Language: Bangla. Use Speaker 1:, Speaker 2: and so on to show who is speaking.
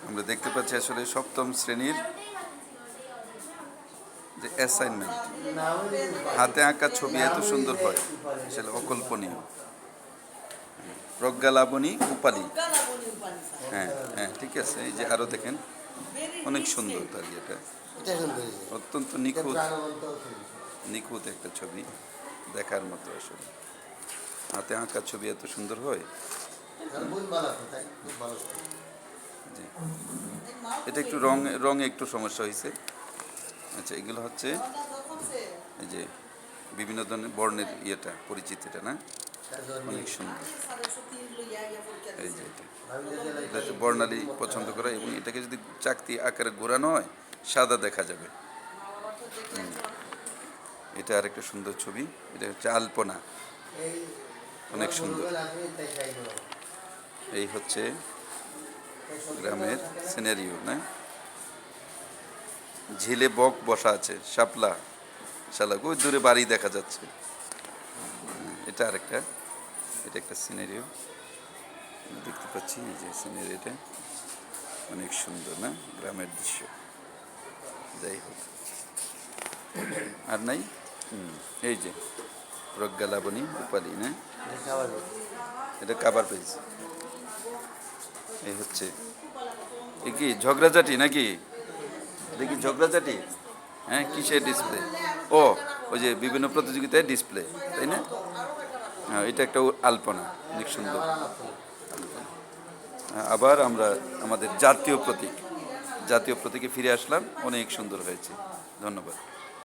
Speaker 1: আমরা দেখতে পাচ্ছি আসলে সপ্তম শ্রেণীর যে অ্যাসাইনমেন্ট, হাতে আঁকা ছবি এত সুন্দর হয় আসলে অকল্পনীয়। প্রজ্ঞালাবণী উপালি, হ্যাঁ হ্যাঁ ঠিক আছে। এই যে আরও দেখেন, অনেক সুন্দর তার এটা, অত্যন্ত নিখুঁত নিখুঁত একটা ছবি, দেখার মতো আসলে। হাতে আঁকা ছবি এত সুন্দর হয়। জি, এটা একটু রঙে একটু সমস্যা হয়েছে। আচ্ছা, এগুলো হচ্ছে এই যে বিভিন্ন ধরনের বর্ণের ইয়েটা, পরিচিতিটা না, অনেক সুন্দর। এই যে এটা হচ্ছে বর্ণালী পছন্দ করা, এবং এটাকে যদি চাকতি আকারে ঘোরানো হয় সাদা দেখা যাবে। এটা আরেকটা সুন্দর ছবি, এটা হচ্ছে আলপনা, অনেক সুন্দর। এই হচ্ছে গ্রামের সিনারিও না, ঝিলে বক বসা আছে, শাপলা শালাক, ওই দূরে বাড়ি দেখা যাচ্ছে। এটা আরেকটা, এটা একটা সিনারিও দেখতে পাচ্ছি। এই যে সিনারিটা অনেক সুন্দর না, গ্রামের দৃশ্য। যাই হোক, আর নাই। এই যে প্রজ্ঞালাবণী উপালি না, এটা কাবার পেজ। এই হচ্ছে, এ কি ঝগড়াঝাটি নাকি, দেখি ঝগড়াঝাটি, হ্যাঁ কিসের ডিসপ্লে? ও, ওই যে বিভিন্ন প্রতিযোগিতায় ডিসপ্লে, তাই না? হ্যাঁ, এটা একটা আলপনা, অনেক সুন্দর। আবার আমরা আমাদের জাতীয় প্রতীকে ফিরে আসলাম, অনেক সুন্দর হয়েছে। ধন্যবাদ।